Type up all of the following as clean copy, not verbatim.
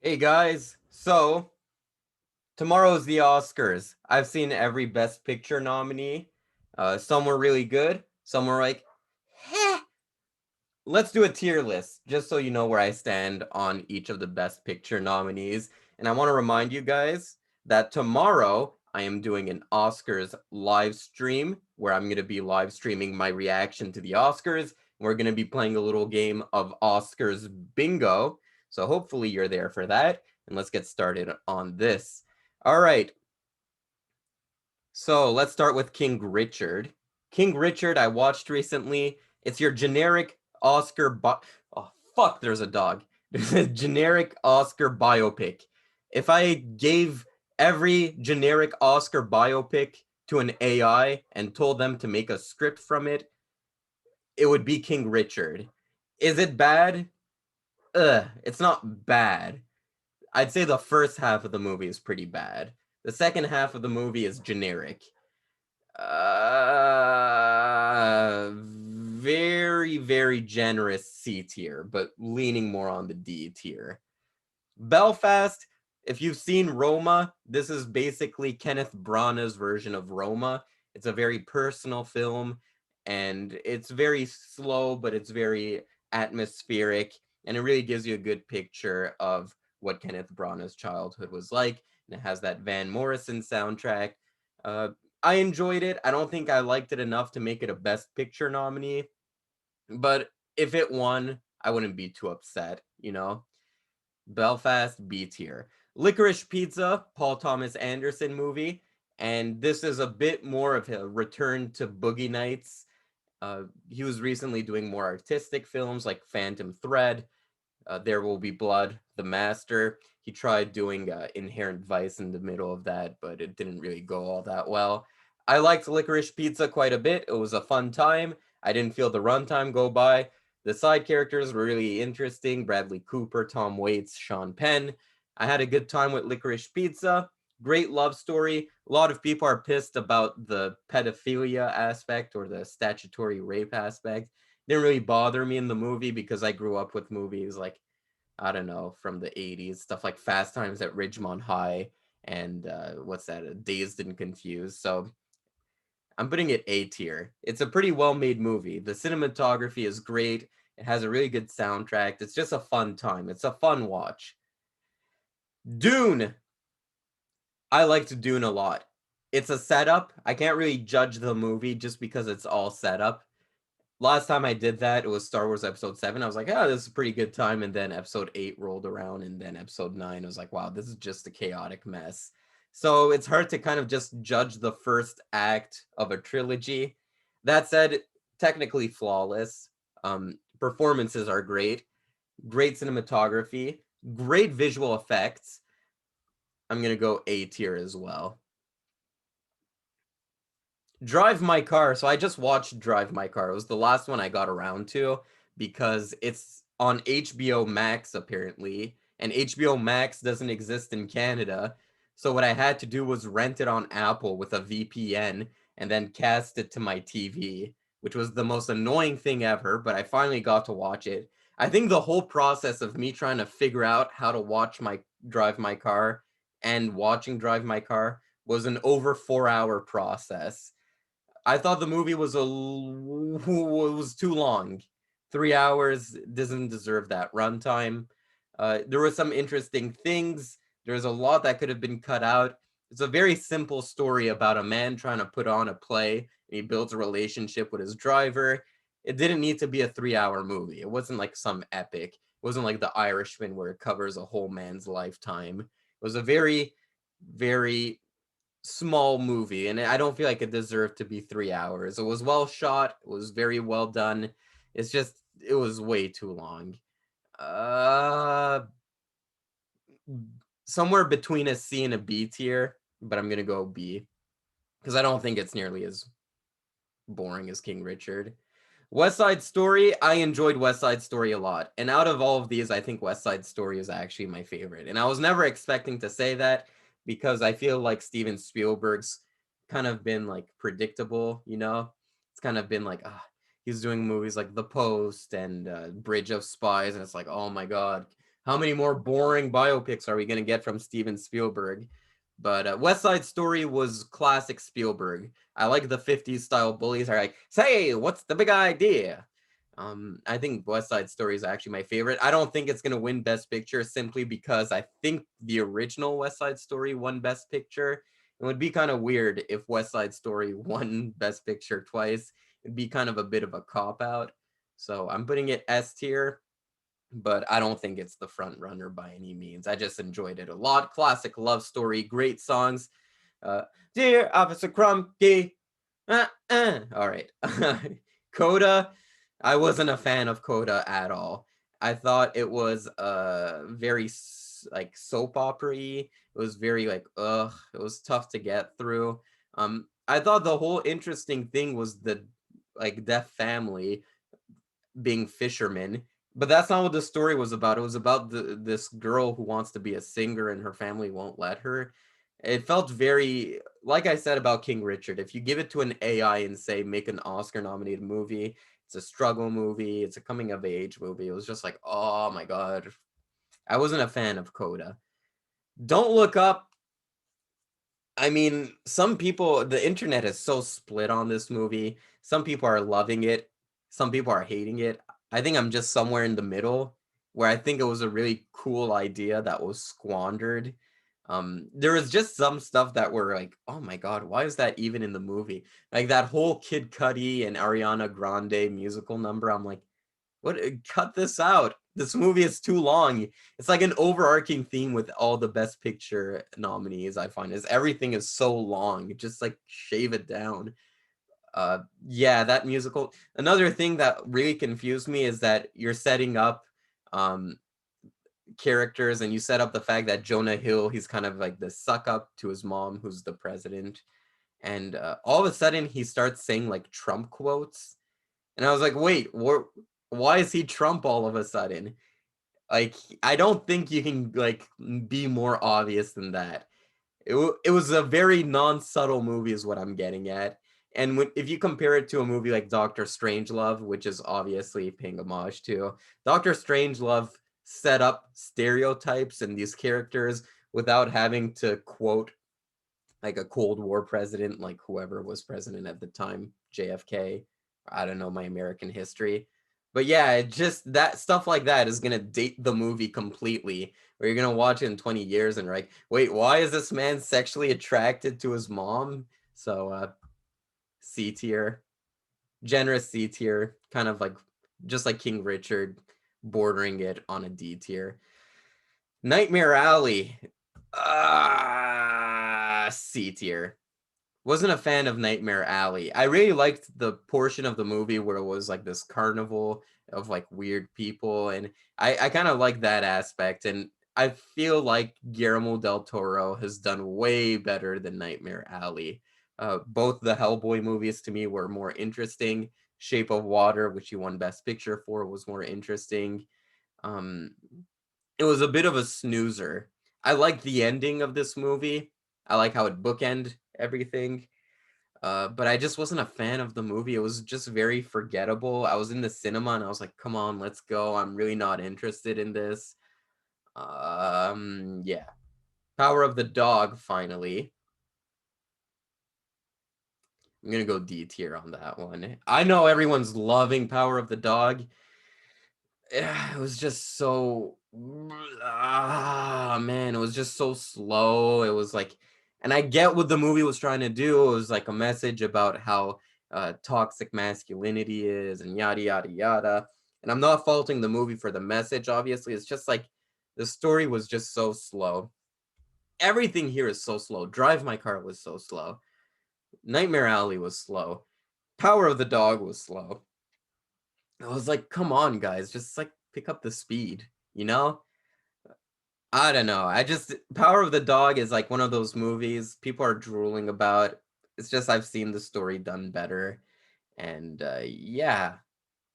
Hey guys, so tomorrow's the Oscars. I've seen every Best Picture nominee. Some were really good, some were like, heh. Let's do a tier list just so you know where I stand on each of the Best Picture nominees. And I want to remind you guys that tomorrow I am doing an Oscars live stream where I'm going to be live streaming my reaction to the Oscars. We're going to be playing a little game of Oscars bingo. So hopefully you're there for that. And let's get started on this. All right. So let's start with King Richard. King Richard, I watched recently. It's your generic oh fuck, there's a dog. There's a generic Oscar biopic. If I gave every generic Oscar biopic to an AI and told them to make a script from it, it would be King Richard. Is it bad? It's not bad. I'd say the first half of the movie is pretty bad. The second half of the movie is generic. Very, very generous C tier, but leaning more on the D tier. Belfast, if you've seen Roma, this is basically Kenneth Branagh's version of Roma. It's a very personal film, and it's very slow, but it's very atmospheric, and it really gives you a good picture of what Kenneth Branagh's childhood was like, and it has that Van Morrison soundtrack. Uh, I enjoyed it. I don't think I liked it enough to make it a Best Picture nominee, but if it won, I wouldn't be too upset, you know? Belfast, B tier. Licorice Pizza, Paul Thomas Anderson movie, and this is a bit more of a return to Boogie Nights. He was recently doing more artistic films like Phantom Thread, There Will Be Blood, The Master. He tried doing Inherent Vice in the middle of that, but it didn't really go all that well. I liked Licorice Pizza quite a bit. It was a fun time. I didn't feel the runtime go by. The side characters were really interesting. Bradley Cooper, Tom Waits, Sean Penn. I had a good time with Licorice Pizza. Great love story. A lot of people are pissed about the pedophilia aspect or the statutory rape aspect. Didn't really bother me in the movie because I grew up with movies like, I don't know, from the 80s, stuff like Fast Times at Ridgemont High and what's that, Dazed and Confused. So I'm putting it A tier. It's a pretty well made movie. The cinematography is great. It has a really good soundtrack. It's just a fun time. It's a fun watch. Dune. I liked Dune a lot. It's a setup. I can't really judge the movie just because it's all setup. Last time I did that, it was Star Wars Episode 7. I was like, oh, this is a pretty good time. And then Episode 8 rolled around, and then Episode 9, I was like, wow, this is just a chaotic mess. So it's hard to kind of just judge the first act of a trilogy. That said, technically flawless. Performances are great, great cinematography, great visual effects. I'm going to go A tier as well. Drive My Car. So I just watched Drive My Car. It was the last one I got around to because it's on HBO Max apparently, and HBO Max doesn't exist in Canada. So what I had to do was rent it on Apple with a VPN and then cast it to my TV, which was the most annoying thing ever, but I finally got to watch it. I think the whole process of me trying to figure out how to watch my Drive My Car and watching Drive My Car was an over 4 hour process. I thought the movie was too long. 3 hours doesn't deserve that runtime. There were some interesting things. There's a lot that could have been cut out. It's a very simple story about a man trying to put on a play, and he builds a relationship with his driver. It didn't need to be a 3 hour movie. It wasn't like some epic. It wasn't like The Irishman where it covers a whole man's lifetime. It was a very, very small movie, and I don't feel like it deserved to be 3 hours. It was well shot, it was very well done. It's just it was way too long. Uh Somewhere between a C and a B tier, but I'm gonna go B because I don't think it's nearly as boring as King Richard. West Side Story, I enjoyed West Side Story a lot. And out of all of these, I think West Side Story is actually my favorite. And I was never expecting to say that because I feel like Steven Spielberg's kind of been like predictable, you know? It's kind of been like, he's doing movies like The Post and Bridge of Spies. And it's like, oh my God, How many more boring biopics are we going to get from Steven Spielberg? But West Side Story was classic Spielberg. I like the 50s style bullies are like, say, what's the big idea? I think West Side Story is actually my favorite. I don't think it's going to win Best Picture simply because I think the original West Side Story won Best Picture. It would be kind of weird if West Side Story won Best Picture twice. It'd be kind of a bit of a cop out. So I'm putting it S tier, but I don't think it's the front runner by any means. I just enjoyed it a lot. Classic love story, great songs. Dear Officer Crumpy. All right. Coda. I wasn't a fan of Coda at all. I thought it was very like soap opera-y. It was very like ugh. It was tough to get through. I thought the whole interesting thing was the like deaf family being fishermen, but that's not what the story was about. It was about this girl who wants to be a singer and her family won't let her. It felt very, like I said about King Richard, if you give it to an AI and say make an Oscar nominated movie, it's a struggle movie, it's a coming of age movie, it was just like, oh my god. I wasn't a fan of Coda. Don't Look Up. I mean, some people, the internet is so split on this movie. Some people are loving it, some people are hating it. I think I'm just somewhere in the middle where I think it was a really cool idea that was squandered. There was just some stuff that were like, oh my god, why is that even in the movie? Like that whole Kid Cudi and Ariana Grande musical number. I'm like, what? Cut this out. This movie is too long. It's like an overarching theme with all the Best Picture nominees. I find is everything is so long. Just like shave it down. Yeah, that musical. Another thing that really confused me is that you're setting up um characters and you set up the fact that Jonah Hill, he's kind of like the suck up to his mom, who's the president, and all of a sudden he starts saying like Trump quotes, and I was like, wait, why is he Trump all of a sudden? Like, I don't think you can like be more obvious than that. It was a very non-subtle movie is what I'm getting at. And if you compare it to a movie like Doctor Strangelove, which is obviously paying homage to, Doctor Strangelove set up stereotypes and these characters without having to quote like a Cold War president, like whoever was president at the time, JFK. I don't know my American history. But yeah, it just that stuff like that is gonna date the movie completely. Where you're gonna watch it in 20 years and like, wait, why is this man sexually attracted to his mom? So C tier, generous C tier, kind of like just like King Richard, bordering it on a D tier. Nightmare Alley, C tier. Wasn't a fan of Nightmare Alley. I really liked the portion of the movie where it was like this carnival of like weird people, and I kind of like that aspect. And I feel like Guillermo del Toro has done way better than Nightmare Alley. Both the Hellboy movies to me were more interesting. Shape of Water, which he won Best Picture for, was more interesting. Um, it was a bit of a snoozer. I like the ending of this movie. I like how it bookend everything. But I just wasn't a fan of the movie. It was just very forgettable. I was in the cinema and I was like, come on, let's go. I'm really not interested in this. Yeah. Power of the Dog, finally. I'm gonna go D tier on that one. I know everyone's loving Power of the Dog. It was just so man, it was just so slow. It was like, and I get what the movie was trying to do. It was like a message about how toxic masculinity is and yada yada yada. And I'm not faulting the movie for the message, obviously. It's just like the story was just so slow. Everything here is so slow. Drive My Car was so slow. Nightmare Alley was slow. Power of the Dog was slow. I was like, come on, guys, just like pick up the speed, you know? I don't know. I just Power of the Dog is like one of those movies people are drooling about. It's just I've seen the story done better. And yeah,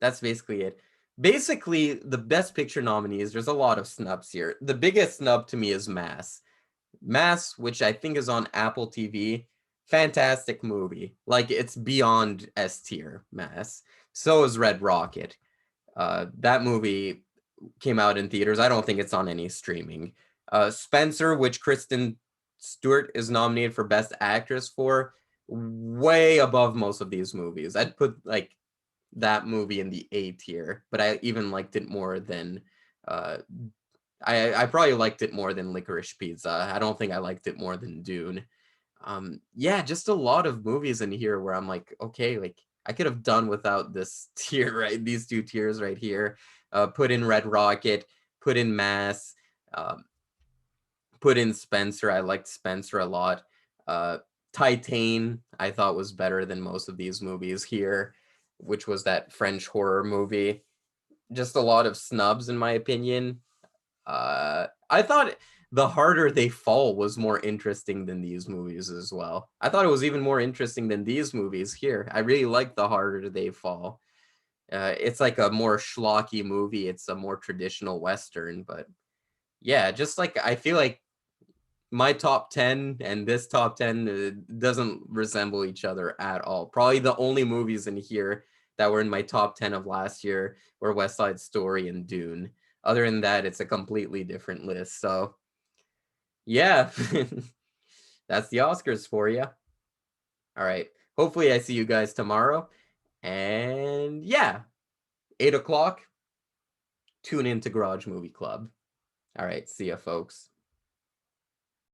that's basically it. Basically, the best picture nominees, there's a lot of snubs here. The biggest snub to me is Mass. Mass, which I think is on Apple TV, fantastic movie. Like it's beyond S tier, Mass. So is Red Rocket. That movie, came out in theaters. I don't think it's on any streaming. Spencer, which Kristen Stewart is nominated for Best Actress for, way above most of these movies. I'd put like that movie in the A tier, but I even liked it more than uh I probably liked it more than Licorice Pizza. I don't think I liked it more than Dune. Yeah, just a lot of movies in here where I'm like, okay, like I could have done without this tier, right? These two tiers right here. Put in Red Rocket, put in Mass, um, put in Spencer. I liked Spencer a lot. Uh, Titan, I thought was better than most of these movies here, which was that French horror movie. Just a lot of snubs, in my opinion. I thought The Harder They Fall was more interesting than these movies as well. I thought it was even more interesting than these movies here. I really like The Harder They Fall. It's like a more schlocky movie. It's a more traditional Western, but yeah, just like I feel like my top 10 and this top 10 doesn't resemble each other at all. Probably the only movies in here that were in my top 10 of last year were West Side Story and Dune. Other than that, it's a completely different list. So, yeah, that's the Oscars for you. All right. Hopefully, I see you guys tomorrow. And yeah, 8 o'clock, tune in to Garage Movie Club. All right. See ya, folks.